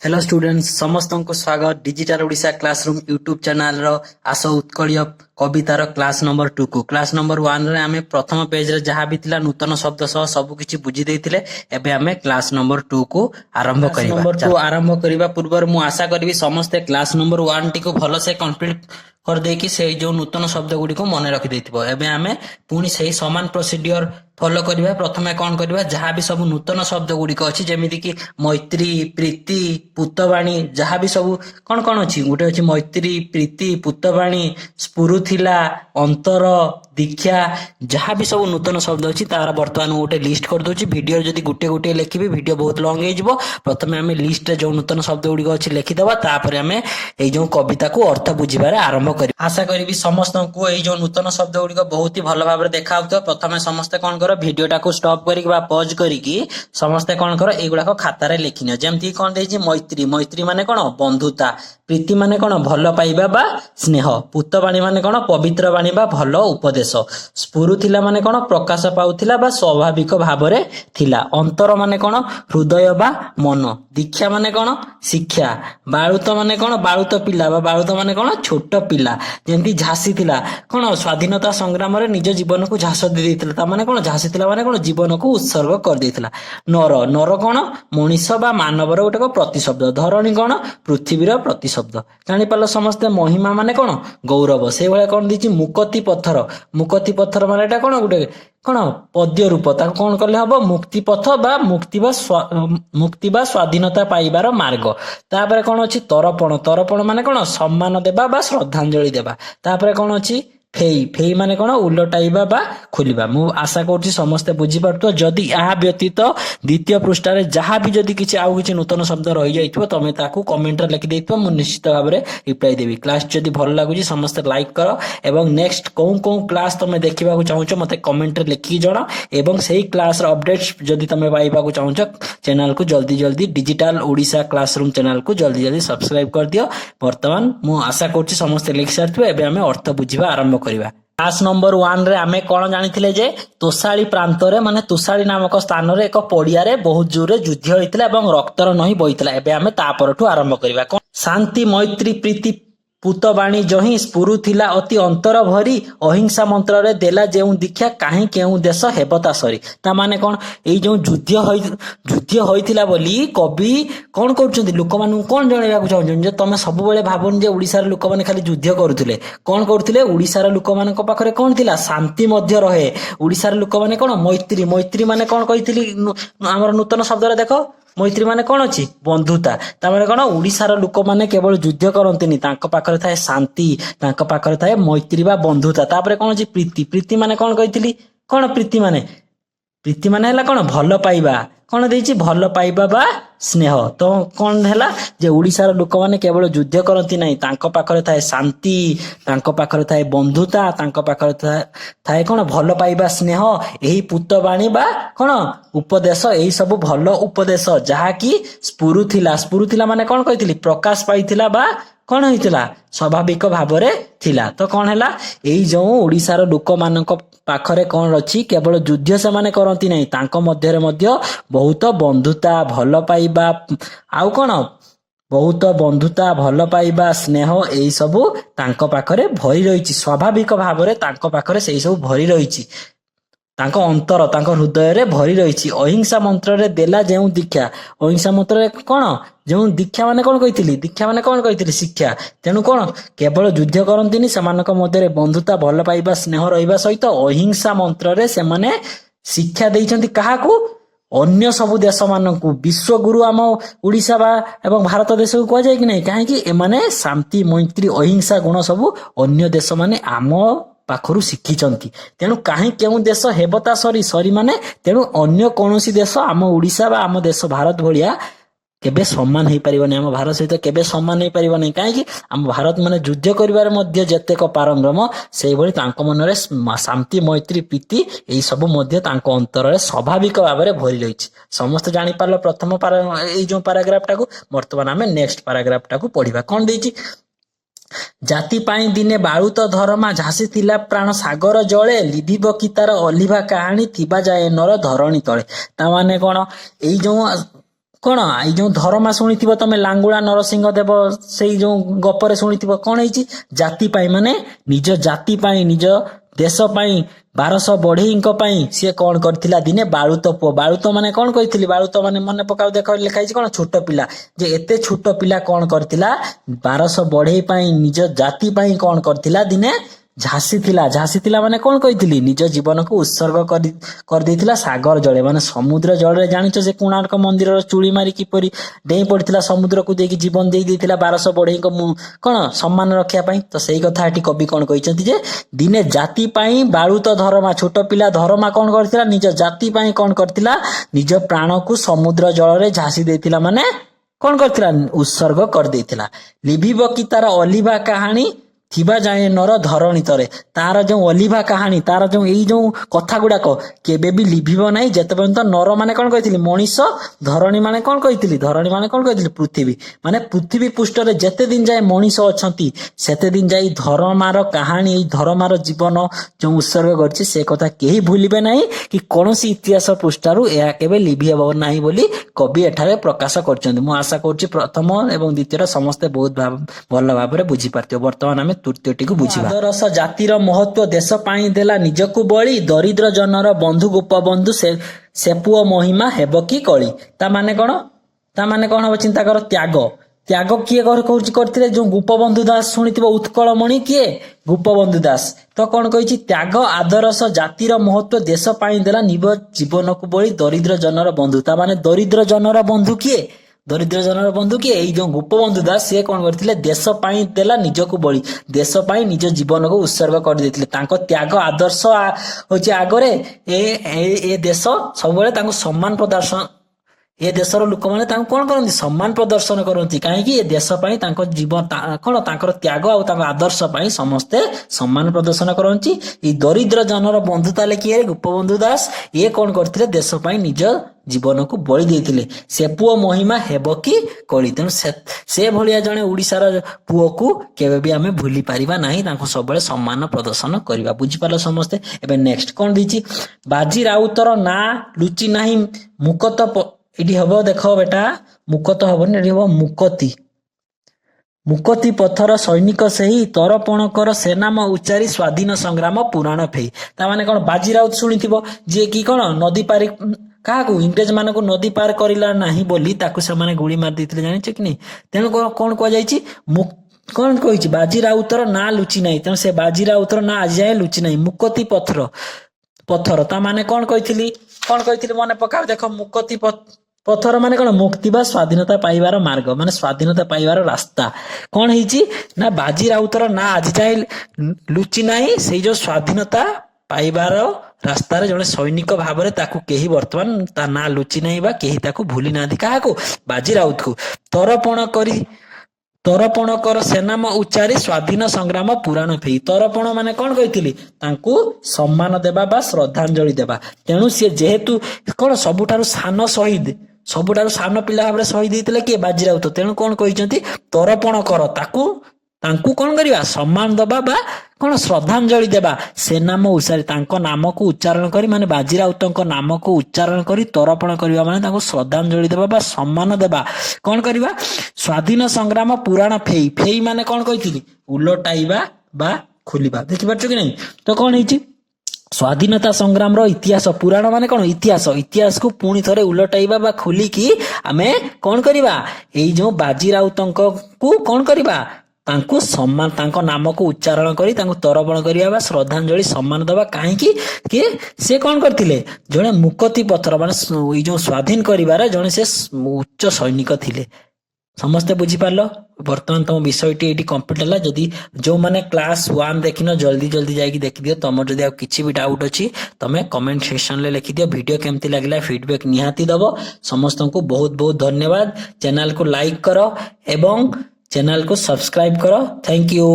Hello students समस्त को स्वागत digital Odisha classroom YouTube channel रो आस उत्कलिय कवितार क्लास नंबर 2 को क्लास नंबर 1 रे आमे प्रथम पेज रे जहाँ भी थिला नूतन शब्द सह सब किछि बुझी देइथिले एबे आमे क्लास नंबर 2 को आरंभ करिबा। नंबर 2 आरंभ करिबा पूर्व मु आशा करबी समस्त क्लास नंबर 1 टी को भलो से कंप्लीट कर देकी से जो नूतन शब्द गुडी को मन रखि देथिबो। एबे आमे पुनी सही समान प्रोसीडियर फॉलो करिबा। प्रथमे कोन करिबा जहाँ भी सब नूतन शब्द गुडी को अछि जेमिति कि मैत्री प्रीति पुतवाणी जहाँ भी सब कौन कौन अच्छी गोटे अच्छी मैत्री प्रीति पुतवाणी स्फुरुथिला अंतर दीक्षा जहाँ भी सब नूतन शब्द अच्छी तार बर्तमान गोटे लिस्ट कर दूची। वीडियो जदि गोटे गोटे लिखिबी वीडियो बहुत लॉन्ग हो। प्रथमे आम लिस्ट जो नूतन शब्द गुड़िक अच्छी लिखिदबा तापर आम जो कविता को अर्थ बुझिबार आरंभ कर। आशा करी समस्त को जो नूतन शब्द गुड़िक बहुत ही भल भाव देखा। प्रथमे समस्ते कौन कर भिडियोटा को स्टॉप करी पॉज करिकी समस्ते कौन कर एगुड़ाक खातार लिखिनियो। जेमती कौन देछि मैत्री मैत्री माने कौन बंधुता प्रीति माने कौन भल पाइबा बा स्नेह पुतवाणी माने कौन पवित्र बाणी बा भल उपदेश स्फुरुथिला माने कौन प्रकाश पाउथिला बा स्वाभाविक भावरे थिला अंतर माने कौन हृदय बा मन दीक्षा माने कौन शिक्षा बाळुत माने कौन बाळुत पिला बा बाळुत माने कौन छोट पिला जेमती झांसी थिला कौन स्वाधीनता संग्राम रे निज जीवन को झांस दे देथिला ता माने कौन झांसी थिला माने कौन जीवन को उत्सर्ग कर देथिला। नर नर कौन मनीष बा मानवर गोटे प्रतिशब्द धरणी कौन पृथ्वीर प्रतिशब्द जानिपाल समस्ते महिमा माने कौन गौरव से भाया कौन दीची मुकति पत्थर माने एटा कौन गोटे कौन पद्य रूप ताको कौन कले हबो मुक्ति पथ बा मुक्ति बा स्वाधीनता पाइबार मार्ग। तापरे कौन अछि तरपण माने कौन सम्मान देबा बा श्रद्धांजलि देबा। तापरे कौन अछि फेई फेई माने कौन उलटाइबा बा खोलिबा। मु आशा करछि समस्ते बुझी पारतो। जदि यहाँ व्यतीत द्वितीय पृष्ठ रे जहाँ भी जदि किछि आउ किछि नूतन शब्द रहि जाइथिबो तमे ताकू कमेंट रे लिखि देइथिबो मु निश्चित भाव रे रिप्लाई देबी। क्लास जदि भल लागुछि समस्ते लाइक करो एवं नेक्स्ट कोन क्लास तमे देखिबा को चाहूछो मते कमेंट रे लिखि जणा एवं सही क्लास रे अपडेट्स जदि तमे पाइबा को चाहूछो चैनल को जल्दी डिजिटल ओडिशा क्लासरूम चैनल को जल्दी सब्सक्राइब कर दियो। वर्तमान मु आशा करछि समस्ते लिखि सारथिबो। एबे हमें अर्थ बुझिबा आरंभ करिबा। क्लास नंबर 1 रे आमे कोन जानिथिले जे तोसाळी प्रांत रे माने तोसाळी नामक स्थान रे एक पडिया रे बहुत जोरे युद्ध होइतिला एवं रक्तर नही बहितिला। एबे आमे ता परठु आरंभ करिबा। शांति मैत्री प्रीति पुतवाणी जही स्फुरुथिला अति अंतर भरी अहिंसा मंत्र रे देला जेउ दीक्षा काहे केउ देश हेबता सरी। ता माने कोन एई जो युद्ध होइतिला बोली कवि कोन करछन्ती लोक मानु कोन जणेबा को चाहछन जे तमे सब बेले भाबन जे ओडिसा रे लोक माने खाली युद्ध करूथिले कोन करूथिले ओडिसा रे लोक मानक पाखरे कोन थिला शांति मध्य रहे। ओडिसा रे लोक माने कोन मैत्री मैत्री माने कोन कहितली हमर नूतन शब्द रे देखो मैत्री माने कौन अच्छी बंधुता तामाने कौन ओडिशार लोक माने केवल युद्ध करंतिनी तांको पाखरे थाए शांति तांको पाखरे थाए मैत्री बा बंधुता। तापरे कौन अछि प्रीति प्रीति माने कौन कहितली कौन प्रीति माने हला कौन भल पाइबा कौन देछि भल पाइबा बा स्नेह। तो कौन हैला जे ओडिशार लोक माने केवल युद्ध करंती नाही तांको पाखरे थाए शांति तांको पाखरे थाए बंधुता तांको पाखरे थाए कौन भल पाइबा स्नेह एही पुतवाणी बा कौन उपदेश एही सब भल उपदेश जहा कि स्फुरुथिला माने कौन कहितली प्रकाश पाइथिला बा कौन होइतिला स्वाभाविक भावरे थिला। तो कौन हैला एई जो ओडिशार लोक मानक पाखरे कौन अछि केवल युद्ध से माने करंती नाही तांको मध्य रे मध्य बहुत बंधुता भल पाइबा आउ कौन बहुत बंधुता भल पाइबा स्नेह एई सब तांको पाखरे भरी रहिछि स्वाभाविक भावरे तांको पाखरे सेई सब भरी रहिछि तांको अंतर तांको हृदय रे भरी रहिछि। अहिंसा मंत्र रे देला जेउ दीक्षा अहिंसा मंत्र रे कौन जेउ दीक्षा माने कौन कहितली दीक्षा माने कौन कहितली शिक्षा तेनु कौन केवल युद्ध करंतिनी सेमानक मध्य रे बंधुता भल पाइबा स्नेह रहिबा सहित अहिंसा मंत्र रे से माने शिक्षा देइछन्ती काहाकू अन्य सब देश मानकू विश्व गुरु आम ओडिशा बा एवं भारत देश को कह जाय कि नहीं काहे एमाने शांति मैत्री अहिंसा गुण सब अन्य देश माने आम पाखरु शिखिचंती तेणु काहे केउ देश हेबता सरी माने तेणु अन्य कोनोसी देश आम ओडिशा बा आम देश भारत भलिया केबे सम्मान हेई परिबनी आम भारत सहित केबे सम्मान हेई परिबनी काहे आम भारत माने युद्ध करिवार मध्य जतेक पारंगम सेही भली तांको मनरे शांति मैत्री प्रीति एई सब मध्य तांको अंतर रे स्वाभाविक भाबरे भरि रहिछि। समस्त जानि पारलो प्रथम एई जो पैराग्राफ टाकू वर्तमान आमे नेक्स्ट पैराग्राफ टाकू पढिबा। कोन देछि जाति पाई दिने बाळुत धर्मा झासी थिला प्राण सागर जळे लिभिब कि तार अलिभा कहानी थिबा जाए नर धरणी तळे। ता माने कोन एई जो କଣ ଏଇ ଯୋଉ ଧରମା ଶୁଣିଥିବ ତମେ, ଲାଙ୍ଗୁଳା ନରସିଂହ ଦେବ ସେଇ ଯୋଉ ଗପରେ ଶୁଣିଥିବ, କଣ ହେଇଛି ଜାତି ପାଇଁ, ମାନେ ନିଜ ଜାତି ପାଇଁ, ନିଜ ଦେଶ ପାଇଁ, 1200 ବଢେଇଙ୍କ ପାଇଁ ସିଏ କଣ କରିଥିଲା, ଦିନେ ବାଳୁତ ପୁଅ, ବାଳୁତ ମାନେ କଣ କହିଥିଲି, ବାଳୁତ ମାନେ ମନେ ପକାଉ, ଦେଖ ଲେଖା ହେଇଛି କଣ, ଛୋଟ ପିଲା, ଯେ ଏତେ ଛୋଟ ପିଲା କଣ କରିଥିଲା, 1200 ବଢେଇ ପାଇଁ, ନିଜ ଜାତି ପାଇଁ କଣ କରିଥିଲା, ଦିନେ ଝାସିଥିଲା ମାନେ କଣ କହିଥିଲି, ନିଜ ଜୀବନକୁ ଉତ୍ସର୍ଗ କରିଦେଇଥିଲା ସାଗର ଜଳେ, ମାନେ ସମୁଦ୍ର ଜଳରେ। ଜାଣିଛ ଯେ କୋଣାର୍କ ମନ୍ଦିରର ଚୁଳି ମାରି କିପରି ଡେଇଁ ପଡିଥିଲା ସମୁଦ୍ରକୁ, ଦେଇକି ଜୀବନ ଦେଇଥିଲା 1200 ବଢେଇଙ୍କ କଣ ସମ୍ମାନ ରଖିବା ପାଇଁ। ତ ସେଇ କଥା ଏଠି କବି କଣ କହିଛନ୍ତି ଯେ, ଦିନେ ଜାତି ପାଇଁ ବାଳୁତ ଧରମା, ଛୋଟ ପିଲା ଧରମା କଣ କରିଥିଲା, ନିଜ ଜାତି ପାଇଁ କଣ କରିଥିଲା, ନିଜ ପ୍ରାଣକୁ ସମୁଦ୍ର ଜଳରେ ଝାସି ଦେଇଥିଲା, ମାନେ କଣ କରିଥିଲା, ଉତ୍ସର୍ଗ କରିଦେଇଥିଲା। ଲିଭିବ କି ତାର ଅଲିଭା କାହାଣୀ, ଥିବା ଯାଏ ନର ଧରଣୀ ତଳେ, ତାର ଯୋଉ ଅଲିଭା କାହାଣୀ, ତାର ଯୋଉ ଏଇ ଯୋଉ କଥା ଗୁଡାକ କେବେ ବି ଲିଭିବ ନାହିଁ, ଯେତେ ପର୍ଯ୍ୟନ୍ତ ନର ମାନେ କଣ କହିଥିଲି, ମଣିଷ, ଧରଣୀ ମାନେ କଣ କହିଥିଲି, ଧରଣୀ ମାନେ କଣ କହିଥିଲି, ପୃଥିବୀ, ମାନେ ପୃଥିବୀ ପୃଷ୍ଠରେ ଯେତେ ଦିନ ଯାଏ ମଣିଷ ଅଛନ୍ତି, ସେତେ ଦିନ ଯାଇ ଧରମାର କାହାଣୀ, ଏଇ ଧରମାର ଜୀବନ ଯୋଉ ଉତ୍ସର୍ଗ କରିଛି, ସେ କଥା କେହି ଭୁଲିବେ ନାହିଁ, କି କୌଣସି ଇତିହାସ ପୃଷ୍ଠାରୁ ଏହା କେବେ ଲିଭି ହେବ ନାହିଁ ବୋଲି କବି ଏଠାରେ ପ୍ରକାଶ କରିଛନ୍ତି। ମୁଁ ଆଶା କରୁଛି ପ୍ରଥମ ଏବଂ ଦ୍ୱିତୀୟର ସମସ୍ତେ ବହୁତ ଭଲ ଭାବରେ ବୁଝିପାରିଥିବ। ବର୍ତ୍ତମାନ ଆମେ ତୃତୀୟଟିକୁ ବୁଝିବା। ଆଦରସ ଜାତିର ମହତ୍ଵ, ଦେଶ ପାଇଁ ଦେଲା ନିଜକୁ ବଳି, ଦରିଦ୍ର ଜନର ବନ୍ଧୁ ଗୋପବନ୍ଧୁ, ସେ ପୁଅ ମହିମା ହେବ କି କଳି। ତା ମାନେ କଣ ହବ ଚିନ୍ତା କର, ତ୍ୟାଗ କିଏ କରିଥିଲେ, ଯୋଉ ଗୋପବନ୍ଧୁ ଦାସ ଶୁଣିଥିବ, ଉତ୍କଳମଣି କିଏ, ଗୋପବନ୍ଧୁ ଦାସ। ତ କଣ କହିଛି, ତ୍ୟାଗ ଆଦରସ ଜାତିର ମହତ୍ଵ, ଦେଶ ପାଇଁ ଦେଲା ନିଜ ଜୀବନକୁ ବଳି, ଦରିଦ୍ର ଜନର ବନ୍ଧୁ। ତା ମାନେ ଦରିଦ୍ର ଜନର ବନ୍ଧୁ କିଏ, ଏଇ ଯୋଉ ଗୋପବନ୍ଧୁ ଦାସ, ସିଏ କଣ କରିଥିଲେ, ଦେଶ ପାଇଁ ଦେଲା ନିଜକୁ ବଳି, ଦେଶ ପାଇଁ ନିଜ ଜୀବନକୁ ଉତ୍ସର୍ଗ କରିଦେଇଥିଲେ। ତାଙ୍କ ତ୍ୟାଗ ଆଦର୍ଶ ହଉଛି ଆଗରେ, ଏ ଦେଶ ସବୁବେଳେ ତାଙ୍କୁ ସମ୍ମାନ ପ୍ରଦର୍ଶନ, ଏ ଦେଶର ଲୋକମାନେ ତାଙ୍କୁ କଣ କରନ୍ତି, ସମ୍ମାନ ପ୍ରଦର୍ଶନ କରନ୍ତି। କାହିଁକି, ଏ ଦେଶ ପାଇଁ ତାଙ୍କ ଜୀବନ କଣ, ତାଙ୍କର ତ୍ୟାଗ ଆଉ ତାଙ୍କ ଆଦର୍ଶ ପାଇଁ ସମସ୍ତେ ସମ୍ମାନ ପ୍ରଦର୍ଶନ କରନ୍ତି। ଏଇ ଦରିଦ୍ର ଜନର ବନ୍ଧୁ ତାହେଲେ କିଏ, ଗୋପବନ୍ଧୁ ଦାସ। ଇଏ କଣ କରିଥିଲେ, ଦେଶ ପାଇଁ ନିଜ ଜୀବନକୁ ବଳି ଦେଇଥିଲେ। ସେ ପୁଅ ମହିମା ହେବ କି କଳି, ତେଣୁ ସେ ଭଳିଆ ଜଣେ ଓଡିଶାର ପୁଅକୁ କେବେ ବି ଆମେ ଭୁଲି ପାରିବା ନାହିଁ, ତାଙ୍କୁ ସବୁବେଳେ ସମ୍ମାନ ପ୍ରଦର୍ଶନ କରିବା। ବୁଝିପାରିଲ ସମସ୍ତେ। ଏବେ ନେକ୍ସଟ କଣ ଦେଇଛି, ବାଜି ରାଉତର ନାଁ ଲୁଚି ନାହିଁ ମୁକତ, ଏଠି ହବ ଦେଖ ବେଟା, ମୁକତ ହବନି, ଏଠି ହବ ମୁକତି ପଥର ସୈନିକ ସେହି, ତରପଣ କର ସେନାମ ଉଚ୍ଚାରି, ସ୍ୱାଧୀନ ସଂଗ୍ରାମ ପୁରାଣ ଫେଇ। ତା ମାନେ କଣ, ବାଜି ରାଉତ ଶୁଣିଥିବ, ଯିଏ କି କଣ ନଦୀ ପାରି, କାହାକୁ, ଇଂରେଜ ମାନଙ୍କୁ ନଦୀ ପାର କରିଲା ନାହିଁ ବୋଲି ତାକୁ ସେମାନେ ଗୁଳି ମାରି ଦେଇଥିଲେ, ଜାଣିଛ କି ନାହିଁ। ତେଣୁ କଣ କୁହାଯାଇଛି, କଣ କହିଛି, ବାଜି ରାଉତର ନାଁ ଲୁଚି ନାହିଁ, ତେଣୁ ସେ ବାଜି ରାଉତର ନାଁ ଆଜି ଯାଏ ଲୁଚି ନାହିଁ। ମୁକତି ପଥର ତା ମାନେ କଣ କହିଥିଲି ମନେ ପକାଅ, ଦେଖ, ମୁକତି ପଥର ମାନେ କଣ, ମୁକ୍ତି ବା ସ୍ଵାଧୀନତା ପାଇବାର ମାର୍ଗ, ମାନେ ସ୍ଵାଧୀନତା ପାଇବାର ରାସ୍ତା। କଣ ହେଇଛି ନା, ବାଜି ରାଉତର ନାଁ ଆଜି ଯାଏ ଲୁଚି ନାହିଁ, ସେଇ ଯୋଉ ସ୍ଵାଧୀନତା ପାଇବାର ରାସ୍ତାରେ ଜଣେ ସୈନିକ ଭାବରେ ତାକୁ କେହି ବର୍ତ୍ତମାନ ତା ନାଁ ଲୁଚି ନାହିଁ, ବା କେହି ତାକୁ ଭୁଲି ନାହାନ୍ତି। କାହାକୁ, ବାଜି ରାଉତକୁ। ତରପଣ କର ସେନାମ ଉଚ୍ଚାରି, ସ୍ୱାଧୀନ ସଂଗ୍ରାମ ପୁରାଣ ଫେଇ। ତରପଣ ମାନେ କଣ କହିଥିଲି, ତାଙ୍କୁ ସମ୍ମାନ ଦେବା ବା ଶ୍ରଦ୍ଧାଞ୍ଜଳି ଦେବା। ତେଣୁ ସିଏ ଯେହେତୁ କଣ, ସବୁଠାରୁ ସାନ ପିଲା ଭାବରେ ଶହୀଦ ହେଇଥିଲେ କିଏ, ବାଜି ରାଉତ। ତେଣୁ କଣ କହିଛନ୍ତି, ତରପଣ କର, ତାଙ୍କୁ କଣ କରିବା, ସମ୍ମାନ ଦବା ବା କଣ, ଶ୍ରଦ୍ଧାଞ୍ଜଳି ଦେବା। ସେ ନାମ ଉଚ୍ଚାରି, ତାଙ୍କ ନାମକୁ ଉଚ୍ଚାରଣ କରି, ମାନେ ବାଜି ରାଉତଙ୍କ ନାମକୁ ଉଚ୍ଚାରଣ କରି ତରପଣ କରିବା, ମାନେ ତାଙ୍କୁ ଶ୍ରଦ୍ଧାଞ୍ଜଳି ଦେବା ବା ସମ୍ମାନ ଦେବା। କଣ କରିବା, ସ୍ୱାଧୀନ ସଂଗ୍ରାମ ପୁରାଣ ଫେଇ ମାନେ କଣ କହିଥିଲି, ଉଲଟାଇବା ବା ଖୋଲିବା। ଦେଖିପାରୁଛ କି ନାହିଁ। ତ କଣ ହେଇଛି, ସ୍ୱାଧୀନତା ସଂଗ୍ରାମର ଇତିହାସ, ପୁରାଣ ମାନେ କଣ, ଇତିହାସକୁ ପୁଣି ଥରେ ଉଲଟାଇବା ବା ଖୋଲିକି ଆମେ କଣ କରିବା, ଏଇ ଯୋଉ ବାଜି ରାଉତଙ୍କୁ କଣ କରିବା, ତାଙ୍କୁ ସମ୍ମାନ, ତାଙ୍କ ନାମକୁ ଉଚ୍ଚାରଣ କରି ତାଙ୍କୁ ତରପଣ କରିବା ବା ଶ୍ରଦ୍ଧାଞ୍ଜଳି ସମ୍ମାନ ଦେବା। କାହିଁକି, କି ସେ କଣ କରିଥିଲେ, ଜଣେ ମୁକତି ପଥର, ମାନେ ଏଇ ଯୋଉ ସ୍ୱାଧୀନ କରିବାର ଜଣେ ସେ ଉଚ୍ଚ ସୈନିକ ଥିଲେ। ସମସ୍ତେ ବୁଝିପାରିଲ। ବର୍ତ୍ତମାନ ତମ ବିଷୟଟି ଏଇଠି କମ୍ପ୍ଲିଟ ହେଲା। ଯଦି ଯୋଉମାନେ କ୍ଲାସ 1 ଦେଖିନ, ଜଲ୍ଦି ଯାଇକି ଦେଖିଦିଅ। ତମର ଯଦି ଆଉ କିଛି ବି ଡାଉଟ ଅଛି, ତମେ କମେଣ୍ଟ ସେକ୍ସନରେ ଲେଖିଦିଅ। ଭିଡିଓ କେମିତି ଲାଗିଲା ଫିଡବ୍ୟାକ ନିହାତି ଦବ। ସମସ୍ତଙ୍କୁ ବହୁତ ଧନ୍ୟବାଦ। ଚ୍ୟାନେଲକୁ ଲାଇକ କର ଏବଂ ଚ୍ୟାନେଲକୁ ସବସ୍କ୍ରାଇବ କର। Thank you.